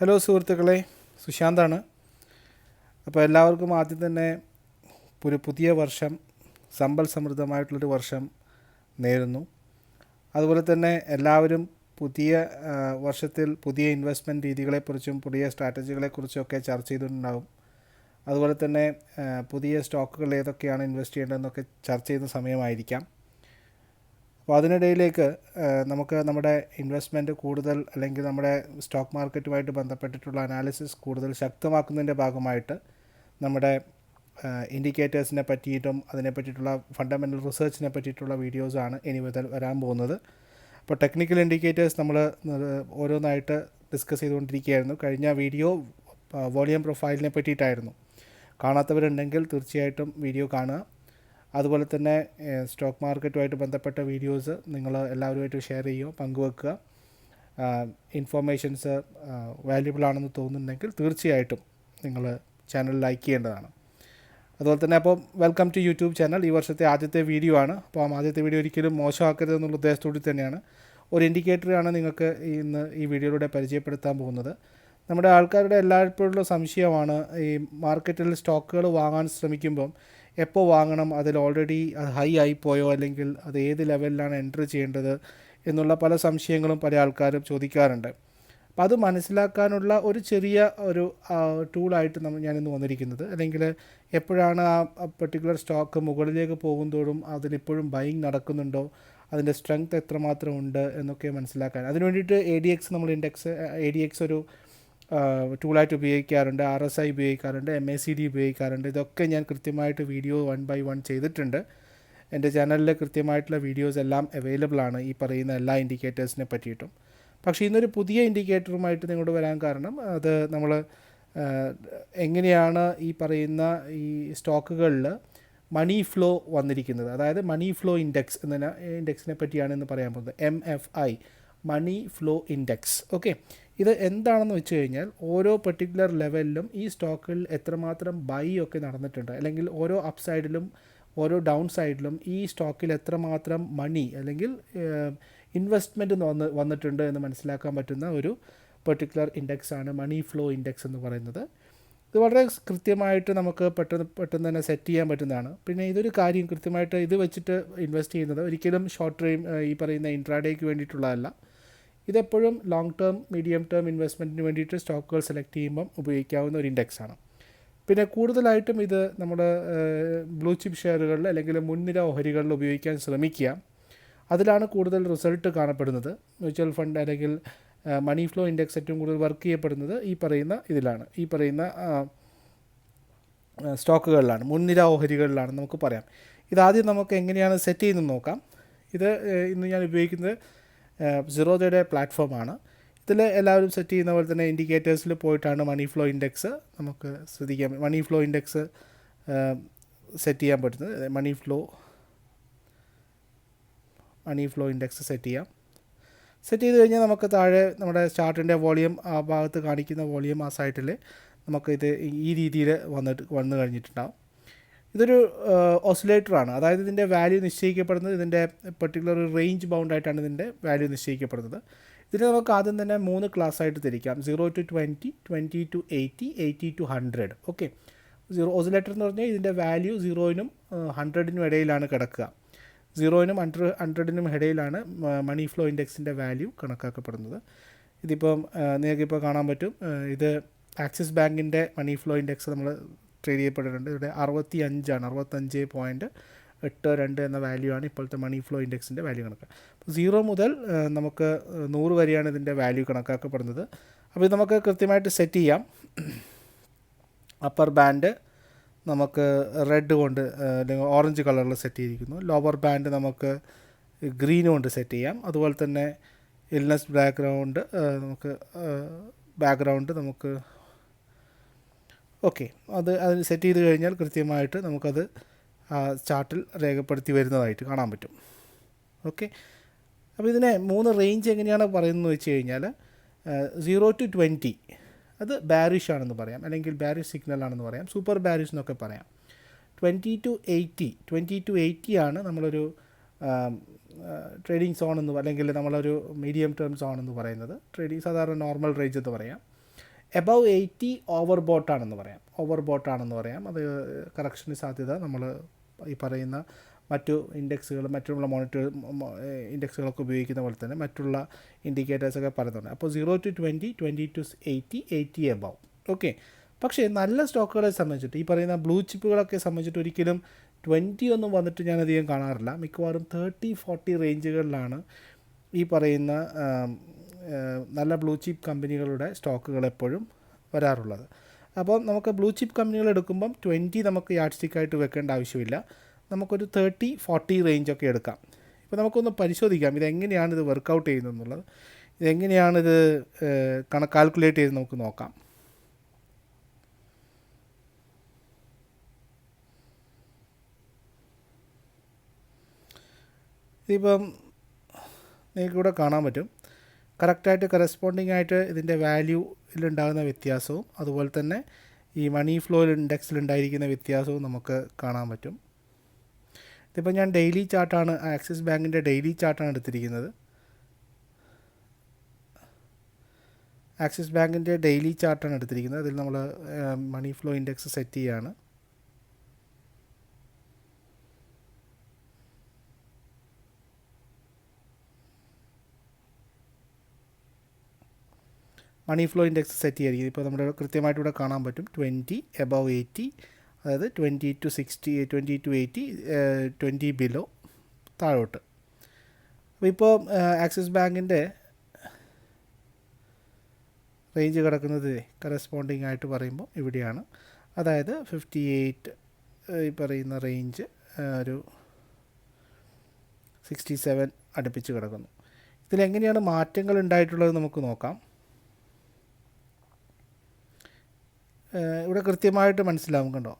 Hello സുഹൃത്തുക്കളെ, സുശാന്താണ്. അപ്പോൾ എല്ലാവർക്കും ആദ്യം തന്നെ ഒരു പുതിയ വർഷം, സമ്പൽ സമൃദ്ധമായിട്ടുള്ളൊരു വർഷം നേരുന്നു. അതുപോലെ തന്നെ എല്ലാവരും പുതിയ വർഷത്തിൽ പുതിയ ഇൻവെസ്റ്റ്മെൻറ്റ് രീതികളെക്കുറിച്ചും പുതിയ സ്ട്രാറ്റജികളെക്കുറിച്ചൊക്കെ ചർച്ച ചെയ്തിട്ടുണ്ടാകും. അതുപോലെ തന്നെ പുതിയ സ്റ്റോക്കുകൾ ഏതൊക്കെയാണ് ഇൻവെസ്റ്റ് ചെയ്യേണ്ടതെന്നൊക്കെ ചർച്ച ചെയ്യുന്ന സമയമായിരിക്കാം. അപ്പോൾ അതിനിടയിലേക്ക് നമുക്ക് നമ്മുടെ ഇൻവെസ്റ്റ്മെൻറ്റ് കൂടുതൽ, അല്ലെങ്കിൽ നമ്മുടെ സ്റ്റോക്ക് മാർക്കറ്റുമായിട്ട് ബന്ധപ്പെട്ടിട്ടുള്ള അനാലിസിസ് കൂടുതൽ ശക്തമാക്കുന്നതിൻ്റെ ഭാഗമായിട്ട് നമ്മുടെ ഇൻഡിക്കേറ്റേഴ്സിനെ പറ്റിയിട്ടും അതിനെ പറ്റിയിട്ടുള്ള ഫണ്ടമെൻ്റൽ റിസർച്ചിനെ പറ്റിയിട്ടുള്ള വീഡിയോസാണ് ഇനി മുതൽ വരാൻ പോകുന്നത്. അപ്പോൾ ടെക്നിക്കൽ ഇൻഡിക്കേറ്റേഴ്സ് നമ്മൾ ഓരോന്നായിട്ട് ഡിസ്കസ് ചെയ്തുകൊണ്ടിരിക്കുകയായിരുന്നു. കഴിഞ്ഞ വീഡിയോ വോളിയം പ്രൊഫൈലിനെ പറ്റിയിട്ടായിരുന്നു. കാണാത്തവരുണ്ടെങ്കിൽ തീർച്ചയായിട്ടും വീഡിയോ കാണുക. അതുപോലെ തന്നെ സ്റ്റോക്ക് മാർക്കറ്റുമായിട്ട് ബന്ധപ്പെട്ട വീഡിയോസ് നിങ്ങൾ എല്ലാവരുമായിട്ട് ഷെയർ ചെയ്യുക, പങ്കുവെക്കുക. ഇൻഫോർമേഷൻസ് വാല്യുബിൾ ആണെന്ന് തോന്നുന്നുണ്ടെങ്കിൽ തീർച്ചയായിട്ടും നിങ്ങൾ ചാനൽ ലൈക്ക് ചെയ്യേണ്ടതാണ്. അതുപോലെ തന്നെ അപ്പോൾ വെൽക്കം ടു യൂട്യൂബ് ചാനൽ. ഈ വർഷത്തെ ആദ്യത്തെ വീഡിയോ ആണ്. അപ്പോൾ ആദ്യത്തെ വീഡിയോ ഒരിക്കലും മോശമാക്കരുത് എന്നുള്ള ഉദ്ദേശത്തോടെ തന്നെയാണ്. ഒരു ഇൻഡിക്കേറ്ററാണ് നിങ്ങൾക്ക് ഇന്ന് ഈ വീഡിയോയിലൂടെ പരിചയപ്പെടുത്താൻ പോകുന്നത്. നമ്മുടെ ആൾക്കാരുടെ എല്ലായ്പ്പോഴുള്ള സംശയമാണ് ഈ മാർക്കറ്റിൽ സ്റ്റോക്കുകൾ വാങ്ങാൻ ശ്രമിക്കുമ്പം എപ്പോൾ വാങ്ങണം, അതിൽ ഓൾറെഡി അത് ഹൈ ആയിപ്പോയോ, അല്ലെങ്കിൽ അത് ഏത് ലെവലിലാണ് എൻട്രി ചെയ്യേണ്ടത് എന്നുള്ള പല സംശയങ്ങളും പല ആൾക്കാരും ചോദിക്കാറുണ്ട്. അപ്പം അത് മനസ്സിലാക്കാനുള്ള ഒരു ചെറിയ ഒരു ടൂളായിട്ട് ഞാനിന്ന് വന്നിരിക്കുന്നത്. അല്ലെങ്കിൽ എപ്പോഴാണ് ആ പെർട്ടിക്കുലർ സ്റ്റോക്ക് മുകളിലേക്ക് പോകുന്തോറും അതിലിപ്പോഴും ബൈങ് നടക്കുന്നുണ്ടോ, അതിൻ്റെ സ്ട്രെങ്ത് എത്രമാത്രം ഉണ്ട് എന്നൊക്കെ മനസ്സിലാക്കാൻ. അതിന് വേണ്ടിയിട്ട് നമ്മൾ ADX ഒരു ടൂളായിട്ട് ഉപയോഗിക്കാറുണ്ട്, RSI ഉപയോഗിക്കാറുണ്ട്, MACD ഉപയോഗിക്കാറുണ്ട്. ഇതൊക്കെ ഞാൻ കൃത്യമായിട്ട് വീഡിയോ 1 by 1 ചെയ്തിട്ടുണ്ട്. എൻ്റെ ചാനലിൽ കൃത്യമായിട്ടുള്ള വീഡിയോസ് എല്ലാം അവൈലബിൾ ആണ് ഈ പറയുന്ന എല്ലാ ഇൻഡിക്കേറ്റേഴ്സിനെ പറ്റിയിട്ടും. പക്ഷേ ഇന്നൊരു പുതിയ ഇൻഡിക്കേറ്ററുമായിട്ട് നിങ്ങളോട് വരാൻ കാരണം, അത് നമ്മൾ എങ്ങനെയാണ് ഈ പറയുന്ന ഈ സ്റ്റോക്കുകളിൽ മണി ഫ്ലോ വന്നിരിക്കുന്നത്, അതായത് മണി ഫ്ലോ ഇൻഡെക്സ് എന്ന ഇൻഡെക്സിനെ പറ്റിയാണ് ഇന്ന് പറയാൻ പോകുന്നത്. MFI, money flow index. Okay, ഇത് എന്താണെന്ന് വെച്ച് കഴിഞ്ഞാൽ ഓരോ പെർട്ടിക്കുലർ ലെവലിലും ഈ സ്റ്റോക്കിൽ എത്രമാത്രം ബൈ ഒക്കെ നടന്നിട്ടുണ്ട്, അല്ലെങ്കിൽ ഓരോ അപ്പ് സൈഡിലും ഓരോ ഡൗൺ സൈഡിലും ഈ സ്റ്റോക്കിൽ എത്രമാത്രം മണി അല്ലെങ്കിൽ ഇൻവെസ്റ്റ്മെൻറ്റ് വന്നിട്ടുണ്ട് എന്ന് മനസ്സിലാക്കാൻ പറ്റുന്ന ഒരു പെർട്ടിക്കുലർ ഇൻഡെക്സാണ് മണി ഫ്ലോ ഇൻഡെക്സ് എന്ന് പറയുന്നത്. ഇത് വളരെ കൃത്യമായിട്ട് നമുക്ക് പെട്ടെന്ന് തന്നെ സെറ്റ് ചെയ്യാൻ പറ്റുന്നതാണ്. പിന്നെ ഇതൊരു കാര്യം, കൃത്യമായിട്ട് ഇത് വെച്ചിട്ട് ഇൻവെസ്റ്റ് ചെയ്യുന്നത് ഒരിക്കലും ഷോർട്ട് ടൈം ഈ പറയുന്ന ഇൻട്രാഡേക്ക് വേണ്ടിയിട്ടുള്ളതല്ല. ഇതെപ്പോഴും ലോങ് ടേം, മീഡിയം ടേം ഇൻവെസ്റ്റ്മെൻറ്റിന് വേണ്ടിയിട്ട് സ്റ്റോക്കുകൾ സെലക്ട് ചെയ്യുമ്പം ഉപയോഗിക്കാവുന്ന ഒരു ഇൻഡെക്സാണ്. പിന്നെ കൂടുതലായിട്ടും ഇത് നമ്മുടെ ബ്ലൂ ചിപ്പ് ഷെയറുകളിൽ അല്ലെങ്കിൽ മുൻനിര ഓഹരികളിൽ ഉപയോഗിക്കാൻ ശ്രമിക്കുക. അതിലാണ് കൂടുതൽ റിസൾട്ട് കാണപ്പെടുന്നത്. മ്യൂച്വൽ ഫണ്ട് അല്ലെങ്കിൽ മണി ഫ്ലോ ഇൻഡെക്സ് ഏറ്റവും കൂടുതൽ വർക്ക് ചെയ്യപ്പെടുന്നത് ഈ പറയുന്ന സ്റ്റോക്കുകളിലാണ്, മുൻനിര ഓഹരികളിലാണ് നമുക്ക് പറയാം. ഇതാദ്യം നമുക്ക് എങ്ങനെയാണ് സെറ്റ് ചെയ്യുന്നത് നോക്കാം. ഇത് ഇന്ന് ഞാൻ ഉപയോഗിക്കുന്നത് സീറോദയുടെ പ്ലാറ്റ്ഫോമാണ്. ഇതിൽ എല്ലാവരും സെറ്റ് ചെയ്യുന്ന പോലെ തന്നെ ഇൻഡിക്കേറ്റേഴ്സിൽ പോയിട്ടാണ് മണി ഫ്ലോ ഇൻഡെക്സ് നമുക്ക് ശ്രദ്ധിക്കാം. മണി ഫ്ലോ ഇൻഡെക്സ് സെറ്റ് ചെയ്യാൻ പറ്റുന്നത്. മണി ഫ്ലോ ഇൻഡെക്സ് സെറ്റ് ചെയ്ത് കഴിഞ്ഞാൽ നമുക്ക് താഴെ നമ്മുടെ ചാർട്ടിൻ്റെ വോളിയം, ആ ഭാഗത്ത് കാണിക്കുന്ന വോളിയം ആ സൈറ്റിൽ നമുക്കിത് ഈ രീതിയിൽ വന്നു കഴിഞ്ഞിട്ടുണ്ടാകും. ഇതൊരു ഓസിലേറ്ററാണ്, അതായത് ഇതിൻ്റെ വാല്യൂ നിശ്ചയിക്കപ്പെടുന്നത് ഇതിൻ്റെ പെർട്ടിക്കുലർ റേഞ്ച് ബൗണ്ടായിട്ടാണ് ഇതിൻ്റെ വാല്യൂ നിശ്ചയിക്കപ്പെടുന്നത്. ഇതിന് നമുക്ക് ആദ്യം തന്നെ 3 ക്ലാസ്സായിട്ട് തിരിക്കാം: 0 to 20, 20 to 80, 80 to 100. Okay, oscillator എന്ന് പറഞ്ഞാൽ ഇതിൻ്റെ വാല്യൂ 0നും 100നും ഇടയിലാണ് കിടക്കുക. 0നും 100നും ഇടയിലാണ് മണി ഫ്ലോ ഇൻഡെക്സിൻ്റെ വാല്യൂ കണക്കാക്കപ്പെടുന്നത്. ഇതിപ്പം നിങ്ങൾക്കിപ്പോൾ കാണാൻ പറ്റും. ഇത് ആക്സിസ് ബാങ്കിൻ്റെ മണി ഫ്ലോ ഇൻഡെക്സ് നമ്മൾ ട്രേഡ് ചെയ്യപ്പെട്ടിട്ടുണ്ട്. ഇവിടെ 65.82 എന്ന വാല്യൂ ആണ് ഇപ്പോഴത്തെ മണി ഫ്ലോ ഇൻഡെക്സിൻ്റെ വാല്യൂ കണക്ക്. 0 മുതൽ നമുക്ക് 100 വരെയാണ് ഇതിൻ്റെ വാല്യൂ കണക്കാക്കപ്പെടുന്നത്. അപ്പോൾ ഇത് നമുക്ക് കൃത്യമായിട്ട് സെറ്റ് ചെയ്യാം. അപ്പർ ബാൻഡ് നമുക്ക് റെഡ് കൊണ്ട് അല്ലെങ്കിൽ ഓറഞ്ച് കളറിൽ സെറ്റ് ചെയ്തിരിക്കുന്നു. ലോവർ ബാൻഡ് നമുക്ക് ഗ്രീൻ കൊണ്ട് സെറ്റ് ചെയ്യാം. അതുപോലെ തന്നെ ഇൽനെസ് ബാക്ക്ഗ്രൗണ്ട് നമുക്ക് ഓക്കെ, അത് സെറ്റ് ചെയ്ത് കഴിഞ്ഞാൽ കൃത്യമായിട്ട് നമുക്കത് ചാർട്ടിൽ രേഖപ്പെടുത്തി വരുന്നതായിട്ട് കാണാൻ പറ്റും. ഓക്കെ, അപ്പോൾ ഇതിനെ 3 റേഞ്ച് എങ്ങനെയാണ് പറയുന്നത് വെച്ച് കഴിഞ്ഞാൽ 0 to 20 അത് ബാരിഷ് ആണെന്ന് പറയാം, അല്ലെങ്കിൽ ബാരിഷ് സിഗ്നൽ ആണെന്ന് പറയാം, സൂപ്പർ ബാരിഷ് എന്നൊക്കെ പറയാം. 20 to 80 ആണ് നമ്മളൊരു ട്രേഡിംഗ് സോൺ എന്ന്, അല്ലെങ്കിൽ നമ്മളൊരു മീഡിയം ടേം സോൺ എന്ന് പറയുന്നത്. ട്രേഡിംഗ് സാധാരണ നോർമൽ റേഞ്ച് എന്ന് പറയാം. എബവ് 80 ഓവർ ബോട്ടാണെന്ന് പറയാം. അത് കറക്ഷന് സാധ്യത നമ്മൾ ഈ പറയുന്ന മറ്റു ഇൻഡെക്സുകൾ, മറ്റുള്ള ഇൻഡെക്സുകളൊക്കെ ഉപയോഗിക്കുന്ന പോലെ തന്നെ മറ്റുള്ള ഇൻഡിക്കേറ്റേഴ്സൊക്കെ പറയുന്നുണ്ട്. അപ്പോൾ 0 to 20, 20 to 80, 80 എബവ്. ഓക്കെ. പക്ഷേ നല്ല സ്റ്റോക്കുകളെ സംബന്ധിച്ചിട്ട്, ഈ പറയുന്ന ബ്ലൂ ചിപ്പുകളൊക്കെ സംബന്ധിച്ചിട്ട് ഒരിക്കലും 20 ഒന്നും വന്നിട്ട് ഞാനധികം കാണാറില്ല. മിക്കവാറും 30-40 റേഞ്ചുകളിലാണ് ഈ പറയുന്ന നല്ല ബ്ലൂ ചിപ്പ് കമ്പനികളുടെ സ്റ്റോക്കുകൾ എപ്പോഴും വരാറുള്ളത്. അപ്പോൾ നമുക്ക് ബ്ലൂ ചിപ്പ് കമ്പനികൾ എടുക്കുമ്പം 20 നമുക്ക് യാർഡ് സ്റ്റിക്കായിട്ട് വെക്കേണ്ട ആവശ്യമില്ല. നമുക്കൊരു 30-40 റേഞ്ചൊക്കെ എടുക്കാം. ഇപ്പോൾ നമുക്കൊന്ന് പരിശോധിക്കാം ഇതെങ്ങനെയാണ് ഇത് വർക്കൗട്ട് ചെയ്യുന്നത് എന്നുള്ളത്. ഇതെങ്ങനെയാണിത് കാൽക്കുലേറ്റ് ചെയ്ത് നമുക്ക് നോക്കാം. ഇതിപ്പം നിങ്ങൾക്കിവിടെ കാണാൻ പറ്റും. കറക്റ്റായിട്ട് കറസ്പോണ്ടിങ് ആയിട്ട് ഇതിൻ്റെ വാല്യൂയിലുണ്ടാകുന്ന വ്യത്യാസവും അതുപോലെ തന്നെ ഈ മണി ഫ്ലോ ഇൻഡെക്സിലുണ്ടായിരിക്കുന്ന വ്യത്യാസവും നമുക്ക് കാണാൻ പറ്റും. ഇതിപ്പോൾ ഞാൻ ഡെയിലി ചാർട്ടാണ്, ആക്സിസ് ബാങ്കിൻ്റെ ഡെയിലി ചാർട്ടാണ് എടുത്തിരിക്കുന്നത്. ആക്സിസ് ബാങ്കിൻ്റെ ഡെയിലി ചാർട്ടാണ് എടുത്തിരിക്കുന്നത്. അതിൽ നമ്മൾ മണി ഫ്ലോ ഇൻഡെക്സ് സെറ്റ് ചെയ്യുകയാണ്. മണി ഫ്ലോ ഇൻഡെക്സ് സെറ്റ് ചെയ്യായിരിക്കും. ഇപ്പോൾ നമ്മുടെ കൃത്യമായിട്ട് ഇവിടെ കാണാൻ പറ്റും 20 എബവ് 80, അതായത് 20 to 60, 20 to 80, 20 ബിലോ താഴോട്ട്. അപ്പോൾ ഇപ്പോൾ ആക്സിസ് ബാങ്കിൻ്റെ റേഞ്ച് കിടക്കുന്നത് കറസ്പോണ്ടിങ് ആയിട്ട് പറയുമ്പോൾ ഇവിടെയാണ്. അതായത് 58 ഈ പറയുന്ന റേഞ്ച് ഒരു 67 അടുപ്പിച്ച് കിടക്കുന്നു. ഇതിലെങ്ങനെയാണ് മാറ്റങ്ങൾ ഉണ്ടായിട്ടുള്ളത് നമുക്ക് നോക്കാം. ഇവിടെ കൃത്യമായിട്ട് മനസ്സിലാവും, കണ്ടോ,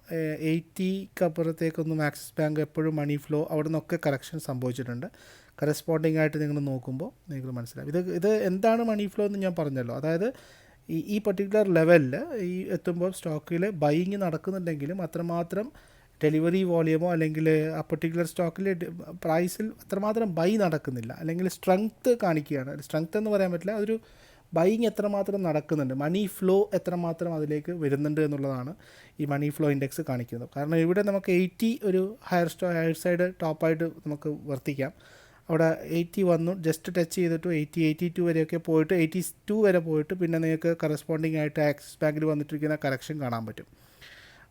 80ക്ക് അപ്പുറത്തേക്കൊന്നും ആക്സിസ് ബാങ്ക് എപ്പോഴും മണി ഫ്ലോ അവിടെ നിന്നൊക്കെ കറക്ഷൻ സംഭവിച്ചിട്ടുണ്ട്. കറസ്പോണ്ടിങ് ആയിട്ട് നിങ്ങൾ നോക്കുമ്പോൾ നിങ്ങൾക്ക് മനസ്സിലാവും. ഇത് എന്താണ് മണി ഫ്ലോ എന്ന് ഞാൻ പറഞ്ഞല്ലോ. അതായത് ഈ പർട്ടിക്കുലർ ലെവലിൽ ഈ എത്തുമ്പോൾ സ്റ്റോക്കിൽ ബൈയിങ് നടക്കുന്നുണ്ടെങ്കിലും അത്രമാത്രം ഡെലിവറി വോളിയമോ അല്ലെങ്കിൽ ആ പർട്ടിക്കുലർ സ്റ്റോക്കിൽ പ്രൈസിൽ അത്രമാത്രം ബൈ നടക്കുന്നില്ല, അല്ലെങ്കിൽ സ്ട്രെങ്ത്ത് കാണിക്കുകയാണ്. സ്ട്രെങ്ത്ത് എന്ന് പറയാൻ പറ്റില്ല, അതൊരു ബൈയിങ് എത്രമാത്രം നടക്കുന്നുണ്ട്, മണി ഫ്ലോ എത്രമാത്രം അതിലേക്ക് വരുന്നുണ്ട് എന്നുള്ളതാണ് ഈ മണി ഫ്ലോ ഇൻഡെക്സ് കാണിക്കുന്നത്. കാരണം ഇവിടെ നമുക്ക് 80 ഒരു ഹയർ സൈഡ് ടോപ്പായിട്ട് നമുക്ക് വർത്തിക്കാം. അവിടെ 80 വന്നു, ജസ്റ്റ് ടച്ച് ചെയ്തിട്ട് 82 വരെയൊക്കെ പോയിട്ട് 82 വരെ പോയിട്ട് പിന്നെ നിങ്ങൾക്ക് കറസ്പോണ്ടിങ് ആയിട്ട് ആക്സിസ് ബാങ്കിൽ വന്നിട്ടിരിക്കുന്ന കറക്ഷൻ കാണാൻ പറ്റും.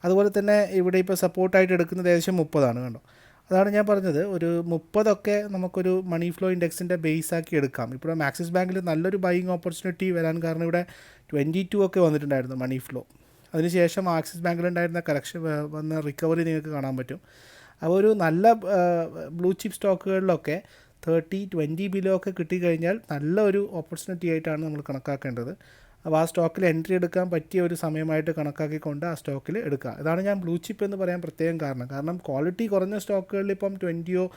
അതുപോലെ തന്നെ ഇവിടെ ഇപ്പോൾ സപ്പോർട്ടായിട്ട് എടുക്കുന്നത് ഏകദേശം 30 കണ്ടോ. അതാണ് ഞാൻ പറഞ്ഞത്, ഒരു 30 നമുക്കൊരു മണി ഫ്ലോ ഇൻഡെക്സിൻ്റെ ബേസ് ആക്കി എടുക്കാം. ഇപ്പോൾ ആക്സിസ് ബാങ്കിൽ നല്ലൊരു ബൈയിങ് ഓപ്പർച്യൂണിറ്റി വരാൻ കാരണം ഇവിടെ 22 വന്നിട്ടുണ്ടായിരുന്നു മണി ഫ്ലോ. അതിനുശേഷം ആക്സിസ് ബാങ്കിലുണ്ടായിരുന്ന കറക്ഷൻ വന്ന റിക്കവറി നിങ്ങൾക്ക് കാണാൻ പറ്റും. അപ്പോൾ ഒരു നല്ല ബ്ലൂ ചിപ്പ് സ്റ്റോക്കുകളിലൊക്കെ 30-20 ബിലോ ഒക്കെ കിട്ടിക്കഴിഞ്ഞാൽ നല്ലൊരു ഓപ്പർച്യൂണിറ്റി ആയിട്ടാണ് നമ്മൾ കണക്കാക്കേണ്ടത്. അപ്പോൾ ആ സ്റ്റോക്കിൽ എൻട്രി എടുക്കാൻ പറ്റിയ ഒരു സമയമായിട്ട് കണക്കാക്കിക്കൊണ്ട് ആ സ്റ്റോക്കിൽ എടുക്കുക. ഇതാണ് ഞാൻ ബ്ലൂ ചിപ്പ് എന്ന് പറയാൻ പ്രത്യേകം കാരണം ക്വാളിറ്റി കുറഞ്ഞ സ്റ്റോക്കുകളിൽ ഇപ്പം 20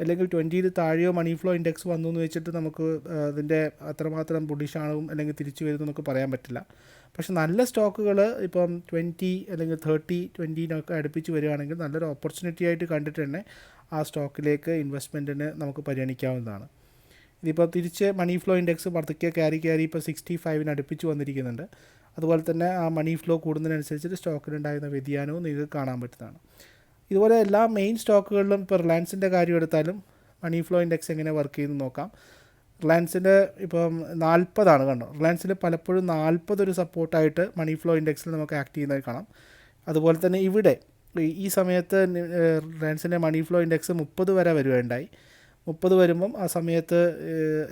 അല്ലെങ്കിൽ 20 താഴെയോ മണി ഫ്ലോ ഇൻഡെക്സ് വന്നു എന്ന് വെച്ചിട്ട് നമുക്ക് അതിൻ്റെ അത്രമാത്രം ബുള്ളിഷാണോ അല്ലെങ്കിൽ തിരിച്ചു വരുന്നു എന്നൊക്കെ പറയാൻ പറ്റില്ല. പക്ഷെ നല്ല സ്റ്റോക്കുകൾ ഇപ്പം 20 അല്ലെങ്കിൽ 30-20 അടുപ്പിച്ച് വരികയാണെങ്കിൽ നല്ലൊരു ഓപ്പർച്യൂണിറ്റി ആയിട്ട് കണ്ടിട്ട് തന്നെ ആ സ്റ്റോക്കിലേക്ക് ഇൻവെസ്റ്റ്മെൻറ്റിന് നമുക്ക് പരിഗണിക്കാവുന്നതാണ്. ഇതിപ്പോൾ തിരിച്ച് മണി ഫ്ലോ ഇൻഡെക്സ് പതുക്കെ കയറി ഇപ്പോൾ 65 അടുപ്പിച്ച് വന്നിരിക്കുന്നുണ്ട്. അതുപോലെ തന്നെ ആ മണി ഫ്ലോ കൂടുന്നതിനനുസരിച്ചിട്ട് സ്റ്റോക്കിലുണ്ടായിരുന്ന വ്യതിയാനവും നിങ്ങൾക്ക് കാണാൻ പറ്റുന്നതാണ്. ഇതുപോലെ എല്ലാ മെയിൻ സ്റ്റോക്കുകളിലും ഇപ്പോൾ റിലയൻസിൻ്റെ കാര്യം എടുത്താലും മണി ഫ്ലോ ഇൻഡെക്സ് എങ്ങനെ വർക്ക് ചെയ്യുന്നു നോക്കാം. റിലയൻസിൻ്റെ ഇപ്പം 40 കണ്ടോ. റിലയൻസിൽ പലപ്പോഴും 40 ഒരു സപ്പോർട്ടായിട്ട് മണി ഫ്ലോ ഇൻഡെക്സിൽ നമുക്ക് ആക്ട് ചെയ്യുന്നത് കാണാം. അതുപോലെ തന്നെ ഇവിടെ ഈ സമയത്ത് റിലയൻസിൻ്റെ മണി ഫ്ലോ ഇൻഡെക്സ് 30 വരെ വരുകയുണ്ടായി. 30 വരുമ്പം ആ സമയത്ത്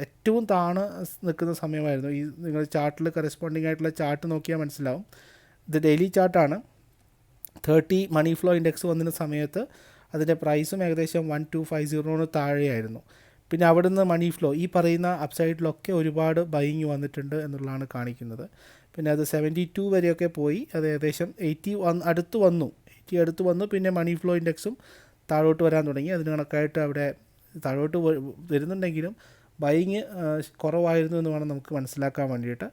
ഏറ്റവും താണ് നിൽക്കുന്ന സമയമായിരുന്നു. ഈ നിങ്ങൾ ചാർട്ടിൽ കറസ്പോണ്ടിങ് ആയിട്ടുള്ള ചാർട്ട് നോക്കിയാൽ മനസ്സിലാവും. ഇത് ഡെയിലി ചാർട്ടാണ്. 30 മണി ഫ്ലോ ഇൻഡെക്സ് വന്നിരുന്ന സമയത്ത് അതിൻ്റെ പ്രൈസും ഏകദേശം 1250 താഴെയായിരുന്നു. പിന്നെ അവിടുന്ന് മണി ഫ്ലോ ഈ പറയുന്ന അപ്സൈഡിലൊക്കെ ഒരുപാട് ബൈയിങ് വന്നിട്ടുണ്ട് എന്നുള്ളതാണ് കാണിക്കുന്നത്. പിന്നെ അത് 72 വരെയൊക്കെ പോയി, അത് ഏകദേശം 80 അടുത്ത് വന്നു. പിന്നെ മണി ഫ്ലോ ഇൻഡെക്സും താഴോട്ട് വരാൻ തുടങ്ങി. അതിന് കണക്കായിട്ട് അവിടെ താഴോട്ട് വരുന്നുണ്ടെങ്കിലും ബൈയിങ് കുറവായിരുന്നു എന്ന് വേണം നമുക്ക് മനസ്സിലാക്കാൻ വേണ്ടിയിട്ട്.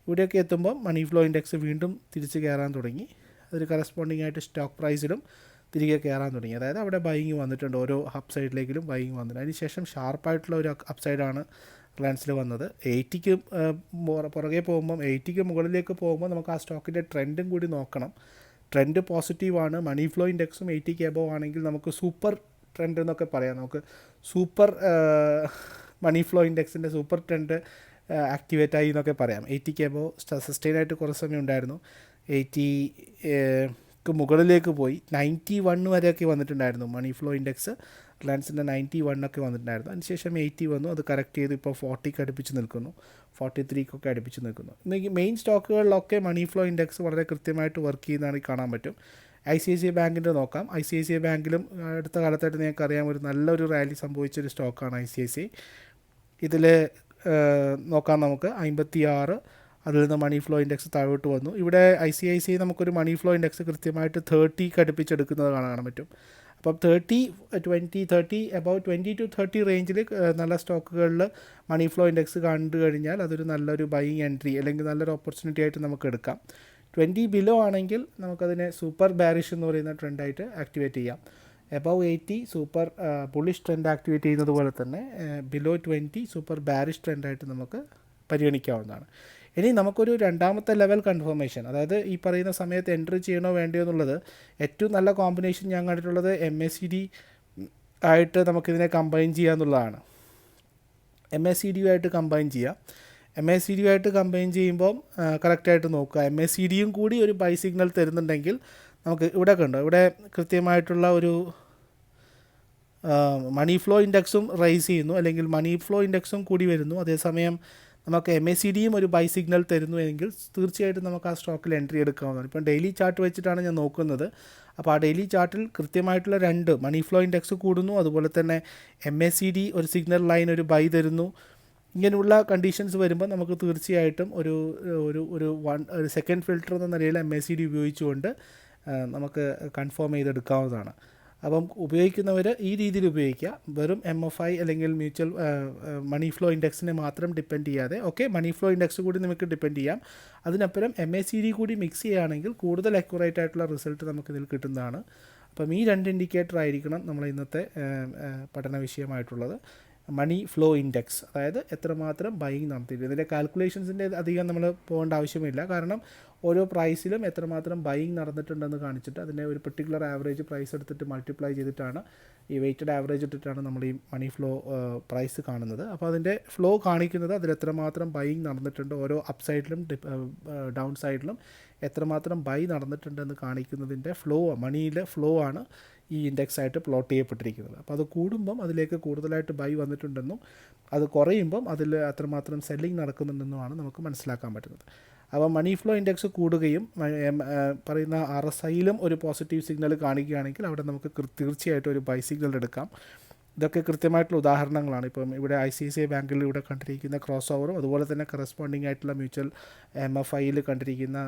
ഇവിടെയൊക്കെ എത്തുമ്പോൾ മണി ഫ്ലോ ഇൻഡെക്സ് വീണ്ടും തിരിച്ച് കയറാൻ തുടങ്ങി. അതിന് കറസ്പോണ്ടിങ് ആയിട്ട് സ്റ്റോക്ക് പ്രൈസിലും തിരികെ കയറാൻ തുടങ്ങി. അതായത് അവിടെ ബൈയിങ് വന്നിട്ടുണ്ട്, ഓരോ അപ്പ് സൈഡിലേക്കിലും ബൈയിങ് വന്നിട്ടുണ്ട്. അതിന് ശേഷം ഷാർപ്പായിട്ടുള്ള ഒരു അപ്പ് സൈഡാണ് റിലയൻസിൽ വന്നത്. 80ക്ക് പുറകെ പോകുമ്പം 80ക്ക് മുകളിലേക്ക് പോകുമ്പോൾ നമുക്ക് ആ സ്റ്റോക്കിൻ്റെ ട്രെൻഡും കൂടി നോക്കണം. ട്രെൻഡ് പോസിറ്റീവാണ്. മണി ഫ്ലോ ഇൻഡെക്സും 80ക്ക് എബോവ് ആണെങ്കിൽ നമുക്ക് സൂപ്പർ ട്രെൻഡ് എന്നൊക്കെ പറയാം. നമുക്ക് സൂപ്പർ മണി ഫ്ലോ ഇൻഡെക്സിൻ്റെ സൂപ്പർ ട്രെൻഡ് ആക്ടിവേറ്റ് ആയി എന്നൊക്കെ പറയാം. 80ക്ക് എബോവ് സസ്റ്റെയിൻ ആയിട്ട് കുറേ സമയം ഉണ്ടായിരുന്നു. 80ക്ക് മുകളിലേക്ക് പോയി 91 വരെയൊക്കെ വന്നിട്ടുണ്ടായിരുന്നു മണി ഫ്ലോ ഇൻഡെക്സ്. റിലയൻസിൻ്റെ 91 ഒക്കെ വന്നിട്ടുണ്ടായിരുന്നു. അതിനുശേഷം 80 വന്നു, അത് കറക്റ്റ് ചെയ്ത് ഇപ്പോൾ 40ക്ക് അടുപ്പിച്ച് നിൽക്കുന്നു, 43ക്കൊക്കെ അടുപ്പിച്ച് നിൽക്കുന്നു. ഇന്ന് മെയിൻ സ്റ്റോക്കുകളിലൊക്കെ മണി ഫ്ലോ ഇൻഡെക്സ് വളരെ കൃത്യമായിട്ട് വർക്ക് ചെയ്യുന്നതാണ് കാണാൻ പറ്റും. ICICI ബാങ്കിൻ്റെ നോക്കാം. ICICI ബാങ്കിലും അടുത്ത കാലത്തായിട്ട് നിങ്ങൾക്കറിയാം ഒരു നല്ലൊരു റാലി സംഭവിച്ചൊരു സ്റ്റോക്കാണ് ICICI. ഇതിൽ നോക്കാം നമുക്ക് 56, അതിൽ നിന്ന് മണി ഫ്ലോ ഇൻഡെക്സ് താഴോട്ട് വന്നു. ഇവിടെ ICICI നമുക്കൊരു മണി ഫ്ലോ ഇൻഡെക്സ് കൃത്യമായിട്ട് 30ക്ക് അടുപ്പിച്ചെടുക്കുന്നത് കാണാൻ പറ്റും. അപ്പം 30 അബൌവ് 20 to 30 റേഞ്ചിൽ നല്ല സ്റ്റോക്കുകളിൽ മണി ഫ്ലോ ഇൻഡെക്സ് കണ്ടു കഴിഞ്ഞാൽ അതൊരു നല്ലൊരു ബൈയിങ് എൻട്രി അല്ലെങ്കിൽ നല്ലൊരു ഓപ്പർച്യൂണിറ്റി ആയിട്ട് നമുക്ക് എടുക്കാം. 20 ബിലോ ആണെങ്കിൽ നമുക്കതിനെ സൂപ്പർ ബാരിഷ് എന്ന് പറയുന്ന ട്രെൻഡായിട്ട് ആക്ടിവേറ്റ് ചെയ്യാം. Above 80 super bullish trend activate ചെയ്യുന്നത് പോലെ തന്നെ ബിലോ 20 സൂപ്പർ ബാരിഷ് ട്രെൻഡായിട്ട് നമുക്ക് പരിഗണിക്കാവുന്നതാണ്. ഇനി നമുക്കൊരു രണ്ടാമത്തെ ലെവൽ കൺഫർമേഷൻ, അതായത് ഈ പറയുന്ന സമയത്ത് എൻട്രി ചെയ്യണോ വേണ്ടയോ എന്നുള്ളത് ഏറ്റവും നല്ല കോമ്പിനേഷൻ ഞാൻ കണ്ടിട്ടുള്ളത് MACD ആയിട്ട് നമുക്കിതിനെ കമ്പൈൻ ചെയ്യുക എന്നുള്ളതാണ്. MACD ആയിട്ട് കമ്പൈൻ ചെയ്യുക. MACD ആയിട്ട് കമ്പൈൻ ചെയ്യുമ്പോൾ കറക്റ്റായിട്ട് നോക്കുക. MACDയും കൂടി ഒരു ബൈ സിഗ്നൽ തരുന്നുണ്ടെങ്കിൽ നമുക്ക് ഇവിടെ കണ്ടോ, ഇവിടെ കൃത്യമായിട്ടുള്ള ഒരു മണി ഫ്ലോ ഇൻഡെക്സും റൈസ് ചെയ്യുന്നു, അല്ലെങ്കിൽ മണി ഫ്ലോ ഇൻഡെക്സും കൂടി വരുന്നു. അതേസമയം നമുക്ക് MACDയും ഒരു ബൈ സിഗ്നൽ തരുന്നു എങ്കിൽ തീർച്ചയായിട്ടും നമുക്ക് ആ സ്റ്റോക്കിൽ എൻട്രി എടുക്കാവുന്നതാണ്. ഇപ്പം ഡെയിലി ചാർട്ട് വെച്ചിട്ടാണ് ഞാൻ നോക്കുന്നത്. അപ്പോൾ ആ ഡെയിലി ചാർട്ടിൽ കൃത്യമായിട്ടുള്ള രണ്ട് മണി ഫ്ലോ ഇൻഡെക്സ് കൂടുന്നു, അതുപോലെ തന്നെ MACD ഒരു സിഗ്നൽ ലൈൻ ഒരു ബൈ തരുന്നു. ഇങ്ങനെയുള്ള കണ്ടീഷൻസ് വരുമ്പോൾ നമുക്ക് തീർച്ചയായിട്ടും ഒരു സെക്കൻഡ് ഫിൽറ്റർ എന്ന നിലയിൽ MACD ഉപയോഗിച്ചുകൊണ്ട് നമുക്ക് കൺഫേം ചെയ്തെടുക്കാവുന്നതാണ്. അപ്പം ഉപയോഗിക്കുന്നവർ ഈ രീതിയിൽ ഉപയോഗിക്കുക. വെറും MFI അല്ലെങ്കിൽ മ്യൂച്വൽ മണി ഫ്ലോ ഇൻഡെക്സിനെ മാത്രം ഡിപ്പെൻഡ് ചെയ്യാതെ, ഓക്കെ മണി ഫ്ലോ ഇൻഡെക്സ് കൂടി നമുക്ക് ഡിപ്പെൻഡ് ചെയ്യാം, അതിനപ്പുറം MACD കൂടി മിക്സ് ചെയ്യുകയാണെങ്കിൽ കൂടുതൽ അക്യുറേറ്റ് ആയിട്ടുള്ള റിസൾട്ട് നമുക്കിതിൽ കിട്ടുന്നതാണ്. അപ്പം ഈ രണ്ട് ഇൻഡിക്കേറ്റർ ആയിരിക്കണം നമ്മൾ ഇന്നത്തെ പഠന വിഷയമായിട്ടുള്ളത്. മണി ഫ്ലോ ഇൻഡെക്സ്, അതായത് എത്രമാത്രം ബൈയിങ് നടത്തിയിട്ട്, ഇതിൻ്റെ കാൽക്കുലേഷൻസിൻ്റെ അധികം നമ്മൾ പോകേണ്ട ആവശ്യമില്ല. കാരണം ഓരോ പ്രൈസിലും എത്രമാത്രം ബൈയിങ് നടന്നിട്ടുണ്ടെന്ന് കാണിച്ചിട്ട് അതിൻ്റെ ഒരു പെർട്ടിക്കുലർ ആവറേജ് പ്രൈസ് എടുത്തിട്ട് മൾട്ടിപ്ലൈ ചെയ്തിട്ടാണ്, ഈ വെയ്റ്റഡ് ആവറേജ് ഇട്ടിട്ടാണ് നമ്മൾ ഈ മണി ഫ്ലോ പ്രൈസ് കാണുന്നത്. അപ്പോൾ അതിൻ്റെ ഫ്ലോ കാണിക്കുന്നത് അതിൽ എത്രമാത്രം ബൈയിങ് നടന്നിട്ടുണ്ട്, ഓരോ അപ്പ് സൈഡിലും ഡൗൺ സൈഡിലും എത്രമാത്രം ബൈ നടന്നിട്ടുണ്ടെന്ന് കാണിക്കുന്നതിൻ്റെ ഫ്ലോ, മണിയിലെ ഫ്ലോ ആണ് ഈ ഇൻഡെക്സ് ആയിട്ട് പ്ലോട്ട് ചെയ്യപ്പെട്ടിരിക്കുന്നത്. അപ്പോൾ അത് കൂടുമ്പം അതിലേക്ക് കൂടുതലായിട്ട് ബൈ വന്നിട്ടുണ്ടെന്നും അത് കുറയുമ്പം അതിൽ അത്രമാത്രം സെല്ലിംഗ് നടക്കുന്നുണ്ടെന്നുമാണ് നമുക്ക് മനസ്സിലാക്കാൻ പറ്റുന്നത്. അപ്പോൾ മണി ഫ്ലോ ഇൻഡെക്സ് കൂടുകയും പറയുന്ന RSIയിലും ഒരു പോസിറ്റീവ് സിഗ്നൽ കാണിക്കുകയാണെങ്കിൽ അവിടെ നമുക്ക് തീർച്ചയായിട്ടും ഒരു ബൈ സിഗ്നൽ എടുക്കാം. ഇതൊക്കെ കൃത്യമായിട്ടുള്ള ഉദാഹരണങ്ങളാണ്. ഇപ്പം ഇവിടെ ICICI ബാങ്കിൽ ഇവിടെ കണ്ടിരിക്കുന്ന ക്രോസ് ഓവറും അതുപോലെ തന്നെ കറസ്പോണ്ടിങ് ആയിട്ടുള്ള മ്യൂച്വൽ MFIയിൽ കണ്ടിരിക്കുന്ന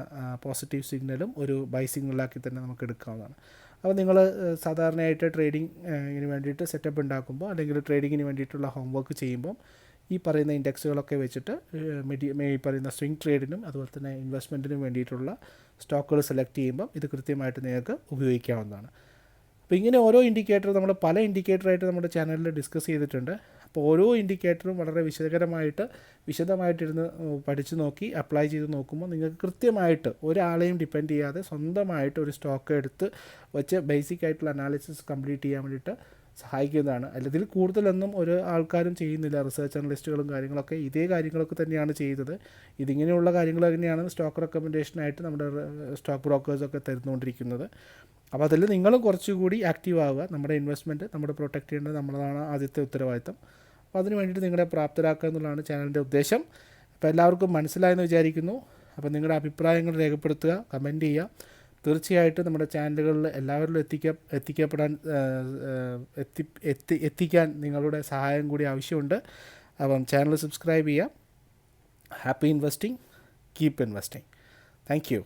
പോസിറ്റീവ് സിഗ്നലും ഒരു ബൈ സിഗ്നലാക്കി തന്നെ നമുക്ക് എടുക്കാവുന്നതാണ്. അപ്പോൾ നിങ്ങൾ സാധാരണയായിട്ട് ട്രേഡിങ്ങിന് വേണ്ടിയിട്ട് സെറ്റപ്പ് ഉണ്ടാക്കുമ്പോൾ അല്ലെങ്കിൽ ട്രേഡിങ്ങിന് വേണ്ടിയിട്ടുള്ള ഹോംവർക്ക് ചെയ്യുമ്പോൾ ഈ പറയുന്ന ഇൻഡെക്സുകളൊക്കെ വെച്ചിട്ട് ഈ പറയുന്ന സ്വിംഗ് ട്രേഡിനും അതുപോലെ തന്നെ ഇൻവെസ്റ്റ്മെൻറ്റിനും വേണ്ടിയിട്ടുള്ള സ്റ്റോക്കുകൾ സെലക്ട് ചെയ്യുമ്പം ഇത് കൃത്യമായിട്ട് നിങ്ങൾക്ക് ഉപയോഗിക്കാവുന്നതാണ്. അപ്പോൾ ഇങ്ങനെ ഓരോ ഇൻഡിക്കേറ്റർ നമ്മൾ പല ഇൻഡിക്കേറ്ററായിട്ട് നമ്മുടെ ചാനലിൽ ഡിസ്കസ് ചെയ്തിട്ടുണ്ട്. അപ്പോൾ ഓരോ ഇൻഡിക്കേറ്ററും വളരെ വിശദമായിട്ടിരുന്ന് പഠിച്ച് നോക്കി അപ്ലൈ ചെയ്ത് നോക്കുമ്പോൾ നിങ്ങൾക്ക് കൃത്യമായിട്ട് ഒരാളെയും ഡിപ്പെൻഡ് ചെയ്യാതെ സ്വന്തമായിട്ട് ഒരു സ്റ്റോക്ക് എടുത്ത് വെച്ച് ബേസിക് ആയിട്ടുള്ള അനാലിസിസ് കംപ്ലീറ്റ് ചെയ്യാൻ വേണ്ടിയിട്ട് സഹായിക്കുന്നതാണ്. അല്ലെങ്കിൽ കൂടുതലൊന്നും ഒരു ആൾക്കാരും ചെയ്യുന്നില്ല. റിസർച്ച് അനലിസ്റ്റുകളും കാര്യങ്ങളൊക്കെ ഇതേ കാര്യങ്ങളൊക്കെ തന്നെയാണ് ചെയ്തത്. ഇതിങ്ങനെയുള്ള കാര്യങ്ങൾ തന്നെയാണ് സ്റ്റോക്ക് റെക്കമെൻഡേഷനായിട്ട് നമ്മുടെ സ്റ്റോക്ക് ബ്രോക്കേഴ്സൊക്കെ തരുന്നുകൊണ്ടിരിക്കുന്നത്. അപ്പോൾ അതിൽ നിങ്ങളും കുറച്ചുകൂടി ആക്റ്റീവ് ആവുക. നമ്മുടെ ഇൻവെസ്റ്റ്മെൻറ്റ് നമ്മുടെ പ്രൊട്ടക്റ്റ് ചെയ്യേണ്ടത് നമ്മളാണ് ആദ്യത്തെ ഉത്തരവാദിത്തം. അപ്പോൾ അതിന് വേണ്ടിയിട്ട് നിങ്ങളെ പ്രാപ്തരാക്കുക എന്നുള്ളതാണ് ചാനലിൻ്റെ ഉദ്ദേശം. അപ്പോൾ എല്ലാവർക്കും മനസ്സിലായെന്ന് വിചാരിക്കുന്നു. അപ്പോൾ നിങ്ങളുടെ അഭിപ്രായങ്ങൾ രേഖപ്പെടുത്തുക, കമൻറ്റ് ചെയ്യുക. തീർച്ചയായിട്ടും നമ്മുടെ ചാനലുകളിൽ എല്ലാവരിലും എത്തിക്കാൻ നിങ്ങളുടെ സഹായം കൂടി ആവശ്യമുണ്ട്. അപ്പം ചാനൽ സബ്സ്ക്രൈബ് ചെയ്യുക. Happy investing, keep investing. Thank you.